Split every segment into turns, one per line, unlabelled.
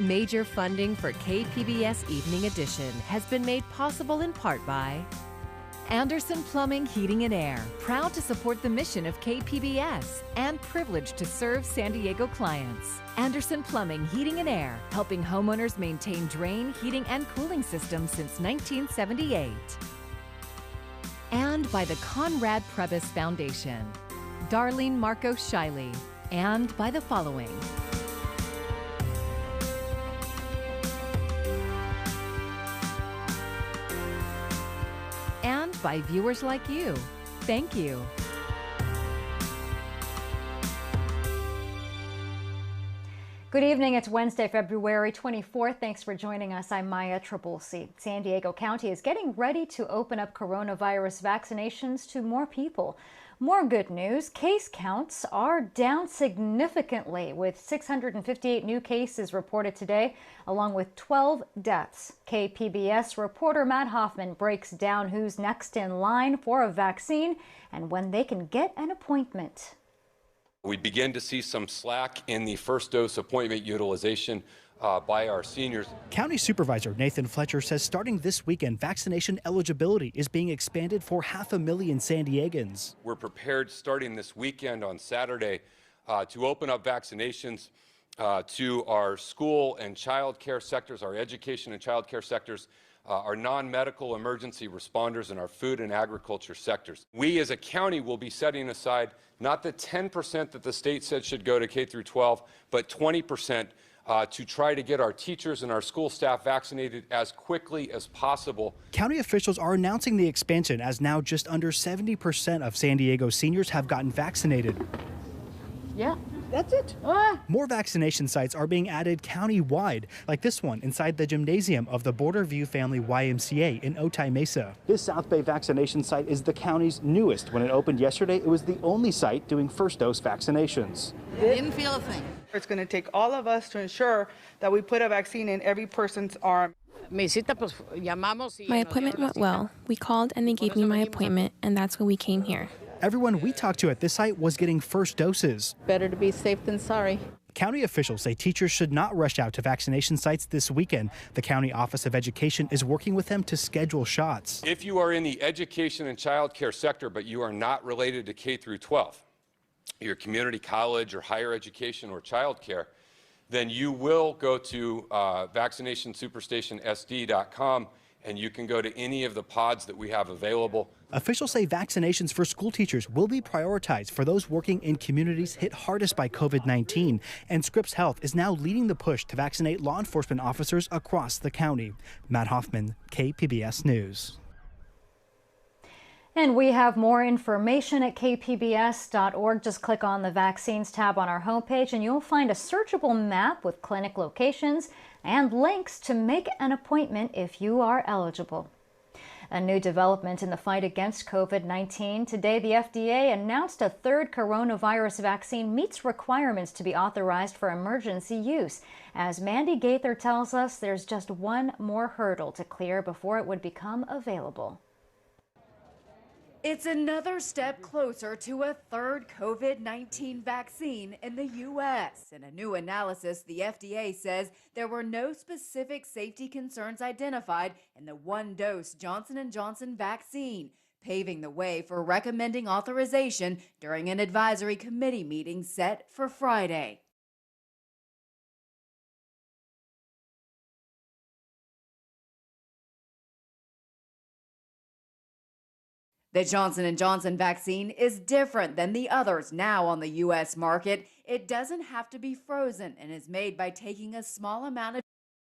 Major funding for KPBS Evening Edition has been made possible in part by Anderson Plumbing, Heating and Air, proud to support the mission of KPBS and privileged to serve San Diego clients. Anderson Plumbing, Heating and Air, helping homeowners maintain drain, heating, and cooling systems since 1978. And by the Conrad Prebys Foundation, Darlene Marco Shiley, and by the following. And by viewers like you. Thank you.
Good evening. It's Wednesday, February 24th. Thanks for joining us. I'm Maya Trabulsi. San Diego County is getting ready to open up coronavirus vaccinations to more people. More good news, case counts are down significantly with 658 new cases reported today, along with 12 deaths. KPBS reporter Matt Hoffman breaks down who's next in line for a vaccine and when they can get an appointment.
We begin to see some slack in the first dose appointment utilization by our seniors.
County Supervisor Nathan Fletcher says starting this weekend, vaccination eligibility is being expanded for 500,000 San Diegans.
We're prepared starting this weekend on Saturday to open up vaccinations to our school and child care sectors, our education and child care sectors, our non-medical emergency responders, and our food and agriculture sectors. We as a county will be setting aside not the 10% that the state said should go to K through 12, but 20% to try to get our teachers and our school staff vaccinated as quickly as possible.
County officials are announcing the expansion as now just under 70% of San Diego seniors have gotten vaccinated.
Yeah, that's it.
More vaccination sites are being added county-wide, like this one inside the gymnasium of the Border View Family YMCA in Otay Mesa. This South Bay vaccination site is the county's newest. When it opened yesterday, it was the only site doing first-dose vaccinations.
Didn't feel a thing. It's going to take all of us to ensure that we put a vaccine in every person's arm.
My appointment went well. We called and they gave me my appointment, and that's when we came here.
Everyone we talked to at this site was getting first doses.
Better to be safe than sorry.
County officials say teachers should not rush out to vaccination sites this weekend. The County Office of Education is working with them to schedule shots.
If you are in the education and child care sector, but you are not related to K through 12, your community college or higher education or child care, then you will go to vaccinationssuperstationsd.com and you can go to any of the pods that we have available.
Officials say vaccinations for school teachers will be prioritized for those working in communities hit hardest by COVID-19. And Scripps Health is now leading the push to vaccinate law enforcement officers across the county. Matt Hoffman, KPBS News.
And we have more information at kpbs.org. Just click on the Vaccines tab on our homepage and you'll find a searchable map with clinic locations and links to make an appointment if you are eligible. A new development in the fight against COVID-19. Today, the FDA announced a third coronavirus vaccine meets requirements to be authorized for emergency use. As Mandy Gaither tells us, there's just one more hurdle to clear before it would become available.
It's another step closer to a third COVID-19 vaccine in the U.S. In a new analysis, the FDA says there were no specific safety concerns identified in the one-dose Johnson & Johnson vaccine, paving the way for recommending authorization during an advisory committee meeting set for Friday. The Johnson & Johnson vaccine is different than the others now on the U.S. market. It doesn't have to be frozen and is made by taking a small amount of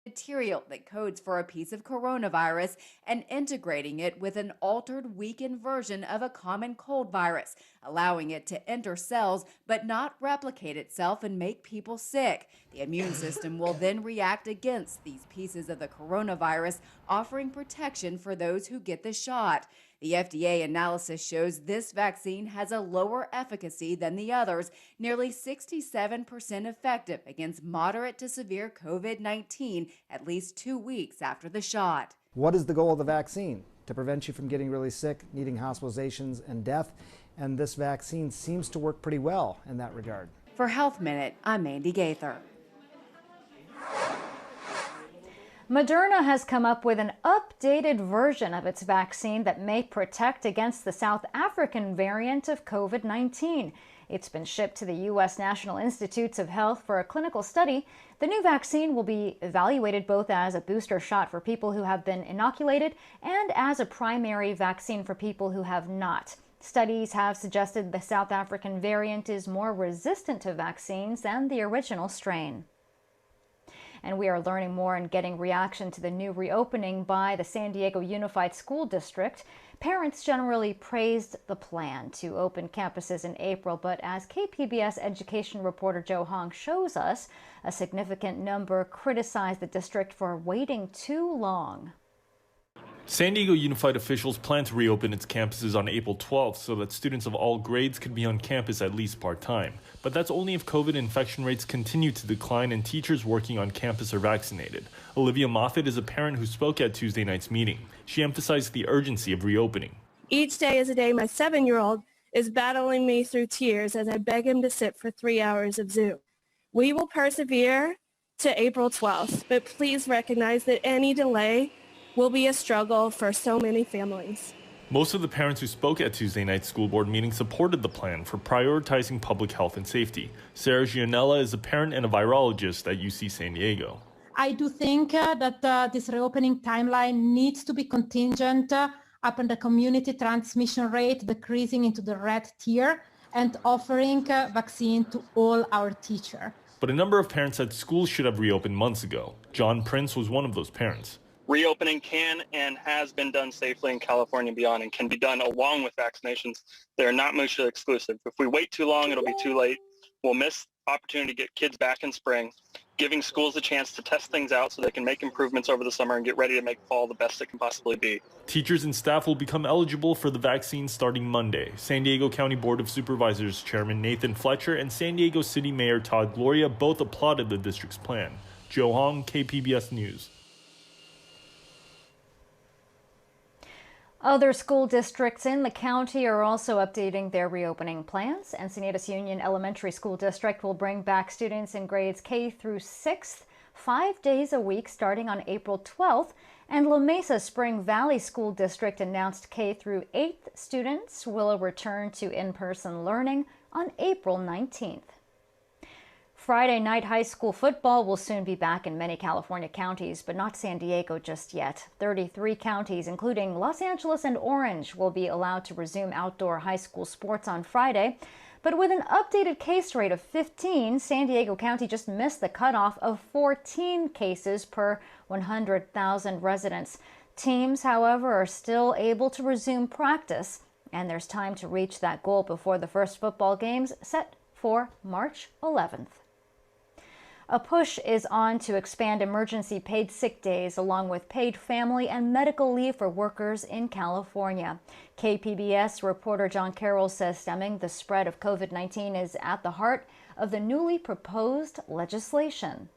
material that codes for a piece of coronavirus and integrating it with an altered, weakened version of a common cold virus, allowing it to enter cells but not replicate itself and make people sick. The immune system will then react against these pieces of the coronavirus, offering protection for those who get the shot. The FDA analysis shows this vaccine has a lower efficacy than the others, nearly 67% effective against moderate to severe COVID-19 at least 2 weeks after the shot.
What is the goal of the vaccine? To prevent you from getting really sick, needing hospitalizations and death. And this vaccine seems to work pretty well in that regard.
For Health Minute, I'm Mandy Gaither.
Moderna has come up with an updated version of its vaccine that may protect against the South African variant of COVID-19. It's been shipped to the U.S. National Institutes of Health for a clinical study. The new vaccine will be evaluated both as a booster shot for people who have been inoculated and as a primary vaccine for people who have not. Studies have suggested the South African variant is more resistant to vaccines than the original strain. And we are learning more and getting reaction to the new reopening by the San Diego Unified School District. Parents generally praised the plan to open campuses in April, but as KPBS education reporter Joe Hong shows us, a significant number criticized the district for waiting too long.
San Diego Unified officials plan to reopen its campuses on April 12th so that students of all grades could be on campus at least part-time. But that's only if COVID infection rates continue to decline and teachers working on campus are vaccinated. Olivia Moffitt is a parent who spoke at Tuesday night's meeting. She emphasized the urgency of reopening.
Each day is a day my 7-year-old is battling me through tears as I beg him to sit for 3 hours of Zoom. We will persevere to April 12th, but please recognize that any delay will be a struggle for so many families.
Most of the parents who spoke at Tuesday night's school board meeting supported the plan for prioritizing public health and safety. Sarah Gianella is a parent and a virologist at UC San Diego.
I do think that this reopening timeline needs to be contingent upon the community transmission rate decreasing into the red tier and offering vaccine to all our teachers.
But a number of parents said schools should have reopened months ago. John Prince was one of those parents.
Reopening can and has been done safely in California and beyond and can be done along with vaccinations. They're not mutually exclusive. If we wait too long, it'll be too late. We'll miss the opportunity to get kids back in spring, giving schools a chance to test things out so they can make improvements over the summer and get ready to make fall the best it can possibly be.
Teachers and staff will become eligible for the vaccine starting Monday. San Diego County Board of Supervisors Chairman Nathan Fletcher and San Diego City Mayor Todd Gloria both applauded the district's plan. Joe Hong, KPBS News.
Other school districts in the county are also updating their reopening plans. Encinitas Union Elementary School District will bring back students in grades K through 6th 5 days a week starting on April 12th. And La Mesa Spring Valley School District announced K through 8th students will return to in-person learning on April 19th. Friday night high school football will soon be back in many California counties, but not San Diego just yet. 33 counties, including Los Angeles and Orange, will be allowed to resume outdoor high school sports on Friday. But with an updated case rate of 15, San Diego County just missed the cutoff of 14 cases per 100,000 residents. Teams, however, are still able to resume practice, and there's time to reach that goal before the first football games set for March 11th. A push is on to expand emergency paid sick days along with paid family and medical leave for workers in California. KPBS reporter John Carroll says stemming the spread of COVID-19 is at the heart of the newly proposed legislation.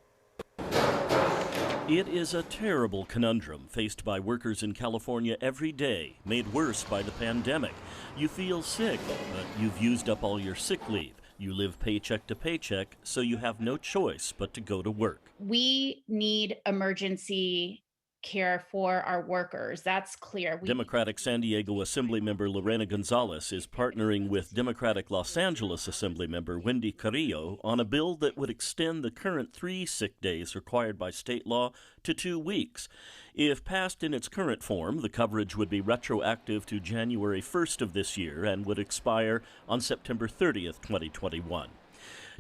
It is a terrible conundrum faced by workers in California every day, made worse by the pandemic. You feel sick, but you've used up all your sick leave. You live paycheck to paycheck, so you have no choice but to go to work.
We need emergency care for our workers. That's clear.
Democratic San Diego Assemblymember Lorena Gonzalez is partnering with Democratic Los Angeles Assemblymember Wendy Carrillo on a bill that would extend the current 3 sick days required by state law to 2 weeks. If passed in its current form, the coverage would be retroactive to January 1st of this year and would expire on September 30th, 2021.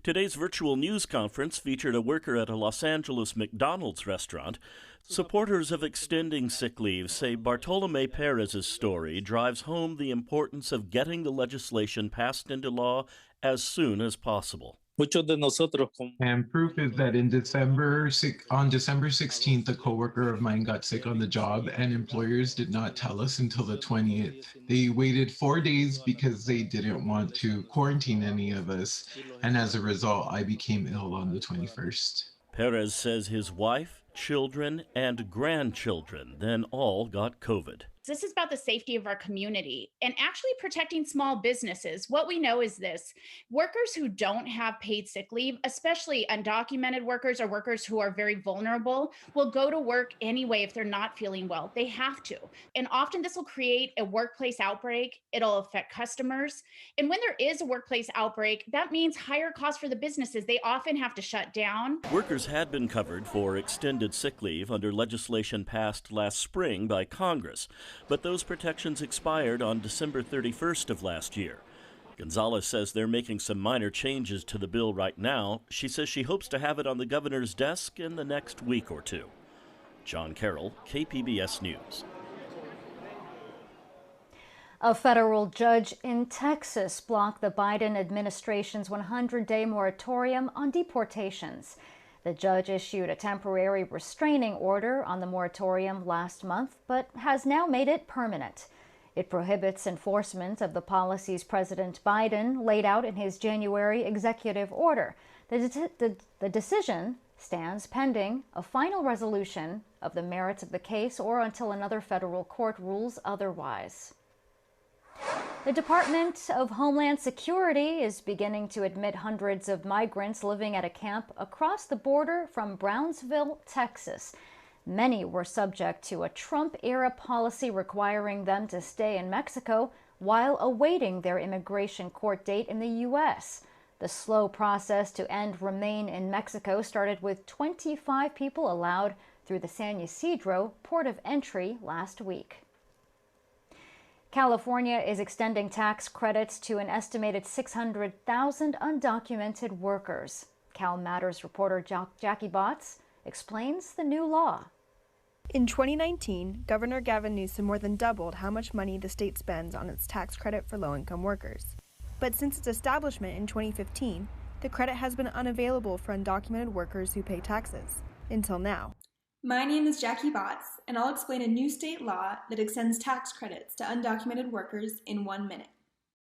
Today's virtual news conference featured a worker at a Los Angeles McDonald's restaurant. Supporters of extending sick leave say Bartolome Perez's story drives home the importance of getting the legislation passed into law as soon as possible.
And proof is that on December 16th, a coworker of mine got sick on the job and employers did not tell us until the 20th. They waited 4 days because they didn't want to quarantine any of us. And as a result, I became ill on the 21st.
Perez says his wife, children, and grandchildren then all got COVID.
This is about the safety of our community and actually protecting small businesses. What we know is this: workers who don't have paid sick leave, especially undocumented workers or workers who are very vulnerable, will go to work anyway if they're not feeling well. They have to. And often this will create a workplace outbreak. It'll affect customers. And when there is a workplace outbreak, that means higher costs for the businesses. They often have to shut down.
Workers had been covered for extended sick leave under legislation passed last spring by Congress. But those protections expired on December 31st of last year. Gonzalez says they're making some minor changes to the bill right now. She says she hopes to have it on the governor's desk in the next week or two. John Carroll, KPBS News.
A federal judge in Texas blocked the Biden administration's 100-day moratorium on deportations. The judge issued a temporary restraining order on the moratorium last month, but has now made it permanent. It prohibits enforcement of the policies President Biden laid out in his January executive order. The decision stands pending a final resolution of the merits of the case or until another federal court rules otherwise. The Department of Homeland Security is beginning to admit hundreds of migrants living at a camp across the border from Brownsville, Texas. Many were subject to a Trump-era policy requiring them to stay in Mexico while awaiting their immigration court date in the U.S. The slow process to end remain in Mexico started with 25 people allowed through the San Ysidro port of entry last week. California is extending tax credits to an estimated 600,000 undocumented workers. Cal Matters reporter Jackie Botts explains the new law.
In 2019, Governor Gavin Newsom more than doubled how much money the state spends on its tax credit for low-income workers. But since its establishment in 2015, the credit has been unavailable for undocumented workers who pay taxes, until now.
My name is Jackie Botts, and I'll explain a new state law that extends tax credits to undocumented workers in 1 minute.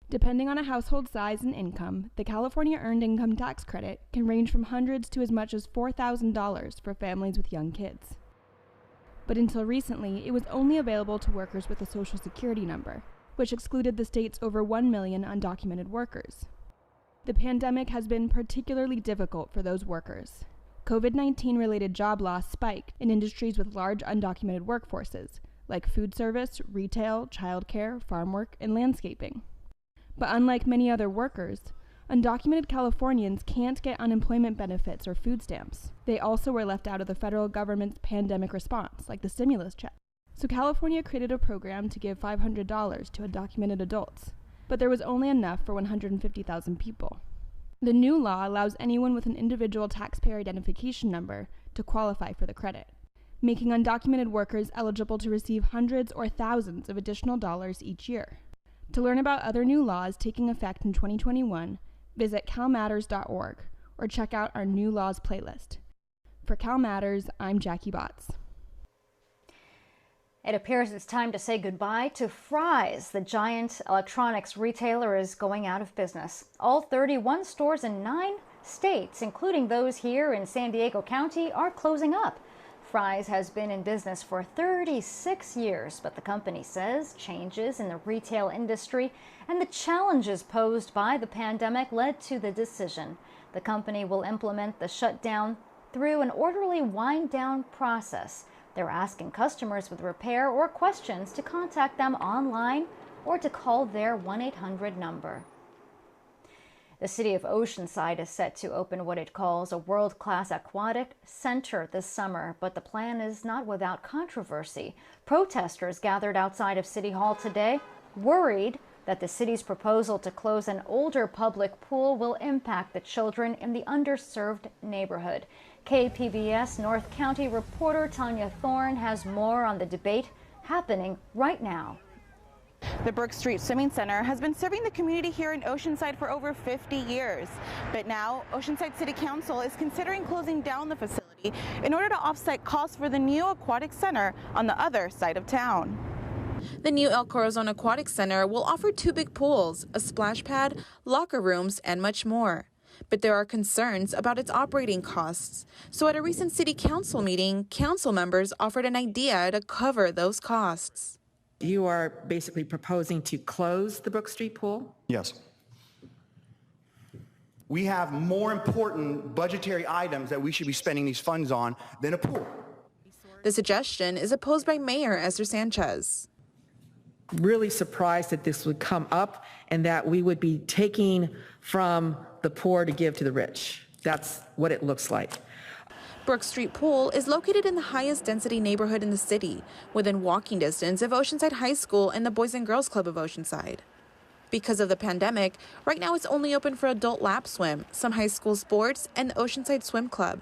Depending on a household size and income, the California Earned Income Tax Credit can range from hundreds to as much as $4,000 for families with young kids. But until recently, it was only available to workers with a Social Security number, which excluded the state's over 1 million undocumented workers. The pandemic has been particularly difficult for those workers. COVID-19 related job loss spiked in industries with large undocumented workforces, like food service, retail, childcare, farm work, and landscaping. But unlike many other workers, undocumented Californians can't get unemployment benefits or food stamps. They also were left out of the federal government's pandemic response, like the stimulus check. So California created a program to give $500 to undocumented adults, but there was only enough for 150,000 people. The new law allows anyone with an individual taxpayer identification number to qualify for the credit, making undocumented workers eligible to receive hundreds or thousands of additional dollars each year. To learn about other new laws taking effect in 2021, visit calmatters.org or check out our new laws playlist. For Cal Matters, I'm Jackie Botts.
It appears it's time to say goodbye to Fry's. The giant electronics retailer is going out of business. All 31 stores in 9 states, including those here in San Diego County, are closing up. Fry's has been in business for 36 years, but the company says changes in the retail industry and the challenges posed by the pandemic led to the decision. The company will implement the shutdown through an orderly wind-down process. They're asking customers with repair or questions to contact them online or to call their 1-800 number. The city of Oceanside is set to open what it calls a world-class aquatic center this summer, but the plan is not without controversy. Protesters gathered outside of City Hall today, worried that the city's proposal to close an older public pool will impact the children in the underserved neighborhood. KPBS North County reporter Tanya Thorne has more on the debate happening right now.
The Brook Street Swimming Center has been serving the community here in Oceanside for over 50 years. But now, Oceanside City Council is considering closing down the facility in order to offset costs for the new aquatic center on the other side of town.
The new El Corazon Aquatic Center will offer 2 big pools, a splash pad, locker rooms, and much more. But there are concerns about its operating costs. So at a recent city council meeting, council members offered an idea to cover those costs.
You are basically proposing to close the Brook Street pool?
Yes. We have more important budgetary items that we should be spending these funds on than a pool.
The suggestion is opposed by Mayor Esther Sanchez.
Really surprised that this would come up and that we would be taking from the poor to give to the rich. That's what it looks like.
Brook Street Pool is located in the highest density neighborhood in the city, within walking distance of Oceanside High School and the Boys and Girls Club of Oceanside. Because of the pandemic, right now it's only open for adult lap swim, some high school sports, and the Oceanside Swim Club.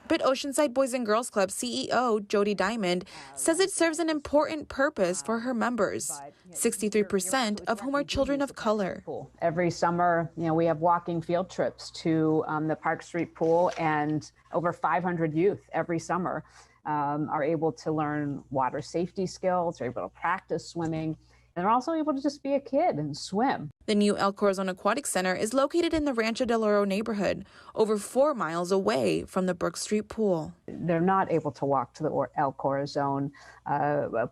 But Oceanside Boys and Girls Club CEO Jody Diamond says it serves an important purpose for her members, 63% of whom are children of color.
Every summer, we have walking field trips to the Park Street Pool, and over 500 youth every summer are able to learn water safety skills, are able to practice swimming. And they're also able to just be a kid and swim.
The new El Corazon Aquatic Center is located in the Rancho del Oro neighborhood, over 4 miles away from the Brook Street Pool.
They're not able to walk to the El Corazon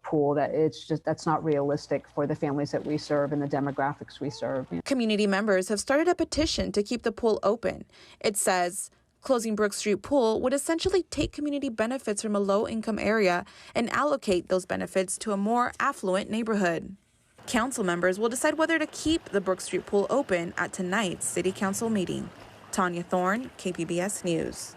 pool. That's not realistic for the families that we serve and the demographics we serve.
Community members have started a petition to keep the pool open. It says, closing Brook Street Pool would essentially take community benefits from a low-income area and allocate those benefits to a more affluent neighborhood. Council members will decide whether to keep the Brook Street Pool open at tonight's City Council meeting. Tanya Thorne, KPBS News.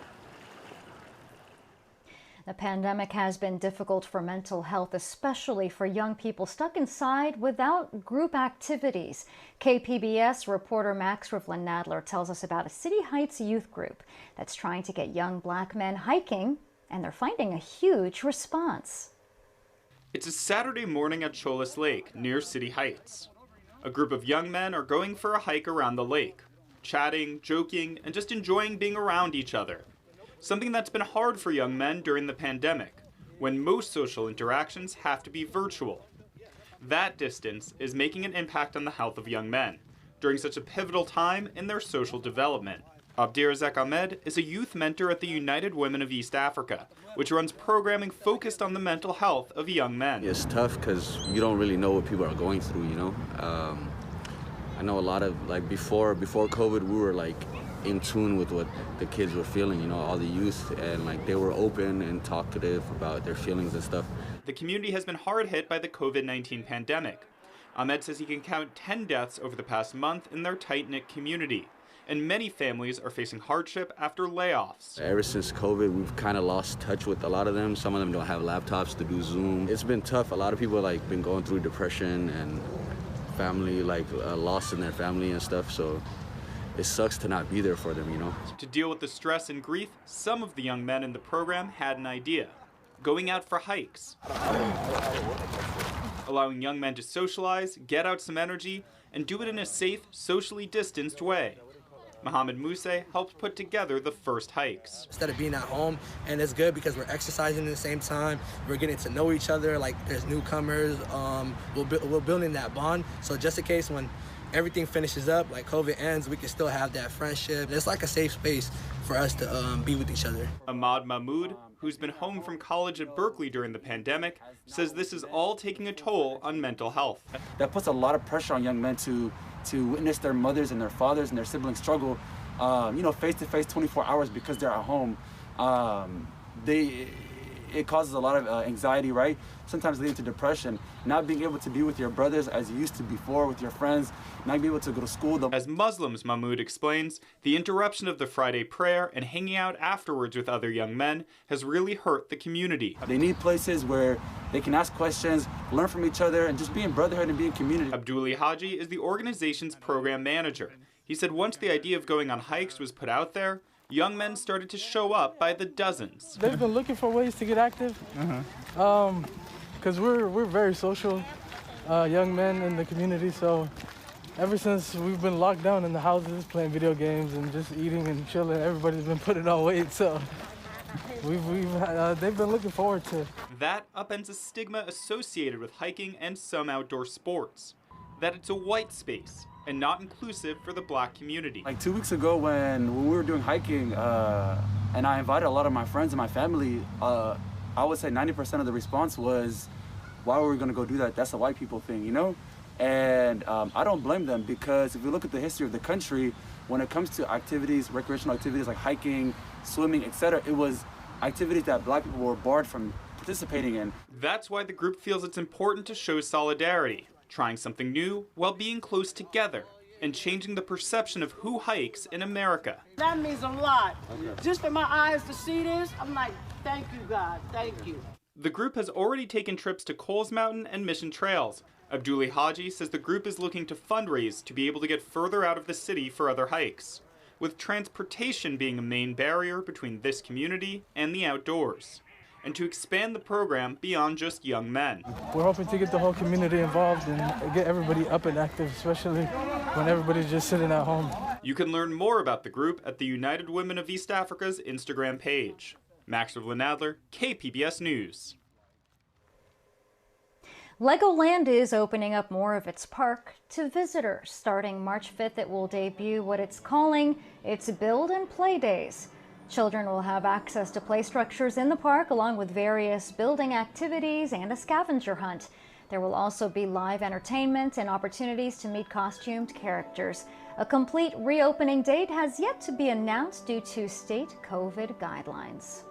The pandemic has been difficult for mental health, especially for young people stuck inside without group activities. KPBS reporter Max Rivlin-Nadler tells us about a City Heights youth group that's trying to get young black men hiking, and they're finding a huge response.
It's a Saturday morning at Cholas Lake, near City Heights. A group of young men are going for a hike around the lake, chatting, joking, and just enjoying being around each other. Something that's been hard for young men during the pandemic, when most social interactions have to be virtual. That distance is making an impact on the health of young men during such a pivotal time in their social development. Abdirazak Ahmed is a youth mentor at the United Women of East Africa, which runs programming focused on the mental health of young men.
It's tough because you don't really know what people are going through, I know a lot of, before COVID, we were in tune with what the kids were feeling, all the youth, and they were open and talkative about their feelings and stuff.
The community has been hard hit by the COVID-19 pandemic. Ahmed says he can count 10 deaths over the past month in their tight-knit community. And many families are facing hardship after layoffs.
Ever since COVID, we've kind of lost touch with a lot of them. Some of them don't have laptops to do Zoom. It's been tough. A lot of people been going through depression and family loss in their family and stuff. So it sucks to not be there for them,
To deal with the stress and grief, some of the young men in the program had an idea: going out for hikes, allowing young men to socialize, get out some energy, and do it in a safe, socially distanced way. Mohammed Mousse helped put together the first hikes.
Instead of being at home, and it's good because we're exercising at the same time, we're getting to know each other, there's newcomers, we're building that bond, so just in case when everything finishes up, COVID ends, we can still have that friendship. It's like a safe space for us to be with each other.
Ahmad Mahmoud, who's been home from college at Berkeley during the pandemic, says this is all taking a toll on mental health.
That puts a lot of pressure on young men to witness their mothers and their fathers and their siblings struggle, face to face 24 hours because they're at home. It causes a lot of anxiety, right? Sometimes leading to depression. Not being able to be with your brothers as you used to before, with your friends, not being able to go to school.
As Muslims, Mahmoud explains, the interruption of the Friday prayer and hanging out afterwards with other young men has really hurt the community.
They need places where they can ask questions, learn from each other, and just be in brotherhood and be in community.
Abduli Haji is the organization's program manager. He said once the idea of going on hikes was put out there, young men started to show up by the dozens.
They've been looking for ways to get active, because we're very social young men in the community, so ever since we've been locked down in the houses, playing video games and just eating and chilling, everybody's been putting on weight, so they've been looking forward to it.
That upends a stigma associated with hiking and some outdoor sports, that it's a white space and not inclusive for the black community.
2 weeks ago when we were doing hiking and I invited a lot of my friends and my family, I would say 90% of the response was, why were we going to go do that? That's a white people thing, you know? And I don't blame them, because if you look at the history of the country, when it comes to activities, recreational activities like hiking, swimming, etc., it was activities that black people were barred from participating in.
That's why the group feels it's important to show solidarity, trying something new while being close together and changing the perception of who hikes in America.
That means a lot. Just for my eyes to see this, I'm like, thank you, God, thank you.
The group has already taken trips to Coles Mountain and Mission Trails. Abduli Haji says the group is looking to fundraise to be able to get further out of the city for other hikes, with transportation being a main barrier between this community and the outdoors, and to expand the program beyond just young men.
We're hoping to get the whole community involved and get everybody up and active, especially when everybody's just sitting at home.
You can learn more about the group at the United Women of East Africa's Instagram page. Max Adler, KPBS News.
Legoland is opening up more of its park to visitors. Starting March 5th, it will debut what it's calling its Build and Play Days. Children will have access to play structures in the park, along with various building activities and a scavenger hunt. There will also be live entertainment and opportunities to meet costumed characters. A complete reopening date has yet to be announced due to state COVID guidelines.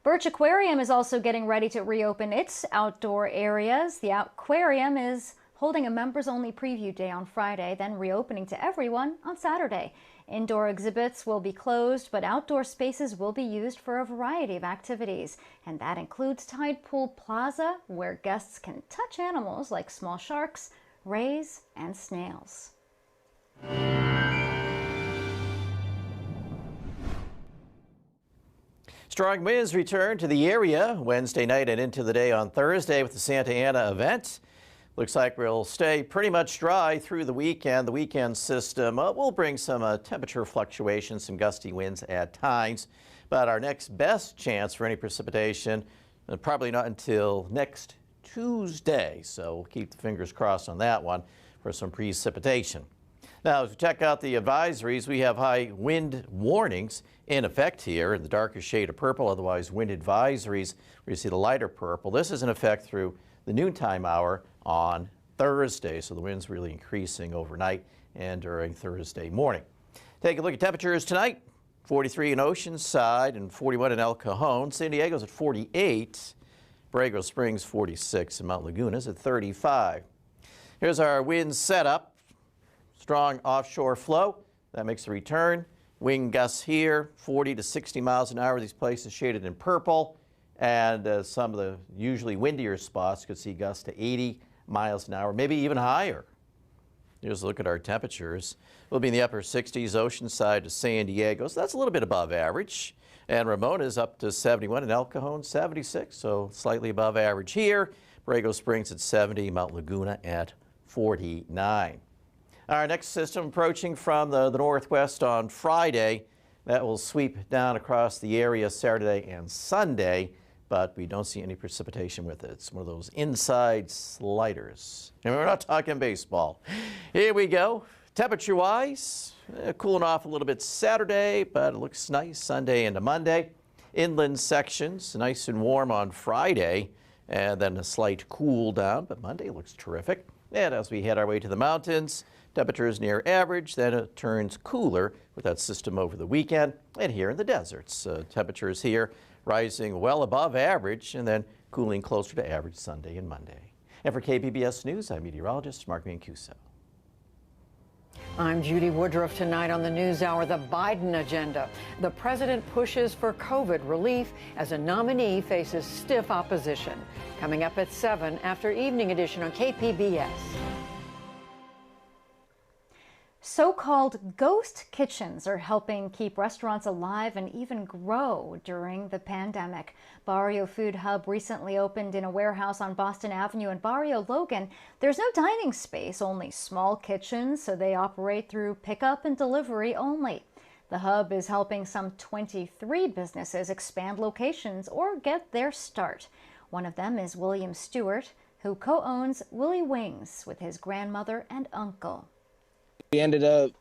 Birch Aquarium is also getting ready to reopen its outdoor areas. The aquarium is holding a members-only preview day on Friday, then reopening to everyone on Saturday. Indoor exhibits will be closed, but outdoor spaces will be used for a variety of activities. And that includes Tide Pool Plaza, where guests can touch animals like small sharks, rays, and snails.
Strong winds return to the area Wednesday night and into the day on Thursday with the Santa Ana event. Looks like we'll stay pretty much dry through the weekend. The weekend system will bring some temperature fluctuations, some gusty winds at times. But our next best chance for any precipitation, probably not until next Tuesday. So we'll keep the fingers crossed on that one for some precipitation. Now, as we check out the advisories, we have high wind warnings in effect here in the darker shade of purple, otherwise wind advisories, where you see the lighter purple. This is in effect through the noontime hour on Thursday, so the wind's really increasing overnight and during Thursday morning. Take a look at temperatures tonight. 43 in Oceanside and 41 in El Cajon. San Diego's at 48. Borrego Springs 46 and Mount Laguna's at 35. Here's our wind setup. Strong offshore flow, that makes a return. Wind gusts here, 40 to 60 miles an hour. These places shaded in purple. And some of the usually windier spots could see gusts to 80 miles an hour, maybe even higher. Here's a look at our temperatures. We'll be in the upper 60s, Oceanside to San Diego. So that's a little bit above average. And Ramona's up to 71 and El Cajon 76, so slightly above average here. Borrego Springs at 70, Mount Laguna at 49. Our next system approaching from the northwest on Friday. That will sweep down across the area Saturday and Sunday, but we don't see any precipitation with it. It's one of those inside sliders. And we're not talking baseball. Here we go. Temperature-wise, cooling off a little bit Saturday, but it looks nice Sunday into Monday. Inland sections, nice and warm on Friday, and then a slight cool down, but Monday looks terrific. And as we head our way to the mountains, temperatures near average, then it turns cooler with that system over the weekend. And here in the deserts, temperatures here rising well above average and then cooling closer to average Sunday and Monday. And for KPBS News, I'm meteorologist Mark Mancuso.
I'm Judy Woodruff. Tonight on the NewsHour, the Biden agenda. The president pushes for COVID relief as a nominee faces stiff opposition. Coming up at 7 after Evening Edition on KPBS.
So-called ghost kitchens are helping keep restaurants alive and even grow during the pandemic. Barrio Food Hub recently opened in a warehouse on Boston Avenue in Barrio Logan. There's no dining space, only small kitchens, so they operate through pickup and delivery only. The hub is helping some 23 businesses expand locations or get their start. One of them is William Stewart, who co-owns Willie Wings with his grandmother and uncle.
We ended up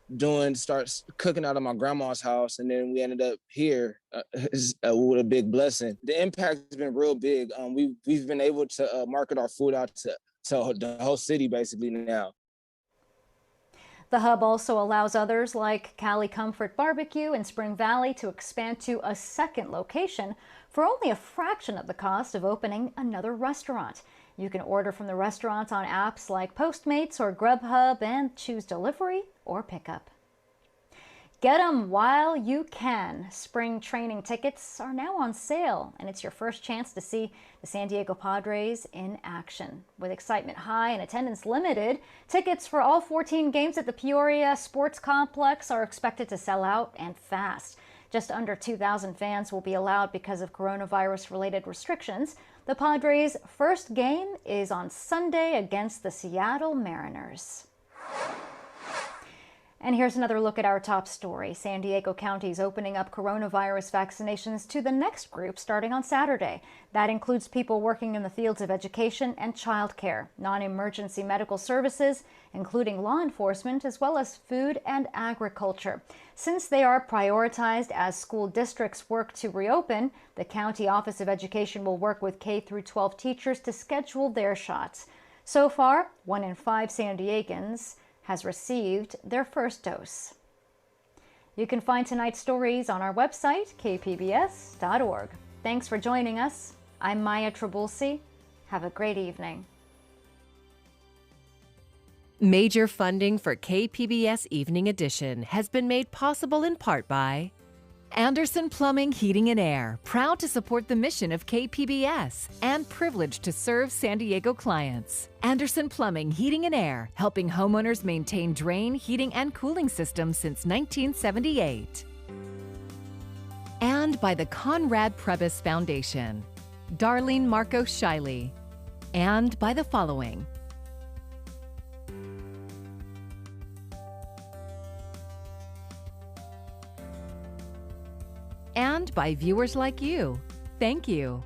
start cooking out of my grandma's house, and then we ended up here with a big blessing. The impact has been real big. We've been able to market our food out to the whole city basically now.
The hub also allows others like Cali Comfort Barbecue in Spring Valley to expand to a second location for only a fraction of the cost of opening another restaurant. You can order from the restaurant on apps like Postmates or Grubhub and choose delivery or pickup. Get them while you can. Spring training tickets are now on sale, and it's your first chance to see the San Diego Padres in action. With excitement high and attendance limited, tickets for all 14 games at the Peoria Sports Complex are expected to sell out and fast. Just under 2,000 fans will be allowed because of coronavirus-related restrictions. The Padres' first game is on Sunday against the Seattle Mariners. And here's another look at our top story. San Diego County is opening up coronavirus vaccinations to the next group starting on Saturday. That includes people working in the fields of education and childcare, non-emergency medical services, including law enforcement, as well as food and agriculture. Since they are prioritized as school districts work to reopen, the County Office of Education will work with K-12 teachers to schedule their shots. So far, 1 in 5 San Diegans has received their first dose. You can find tonight's stories on our website, kpbs.org. Thanks for joining us. I'm Maya Trabulsi. Have a great evening.
Major funding for KPBS Evening Edition has been made possible in part by Anderson Plumbing, Heating and Air, proud to support the mission of KPBS and privileged to serve San Diego clients. Anderson Plumbing, Heating and Air, helping homeowners maintain drain, heating, and cooling systems since 1978. And by the Conrad Prebys Foundation, Darlene Marco Shiley. And by the following: and by viewers like you. Thank you.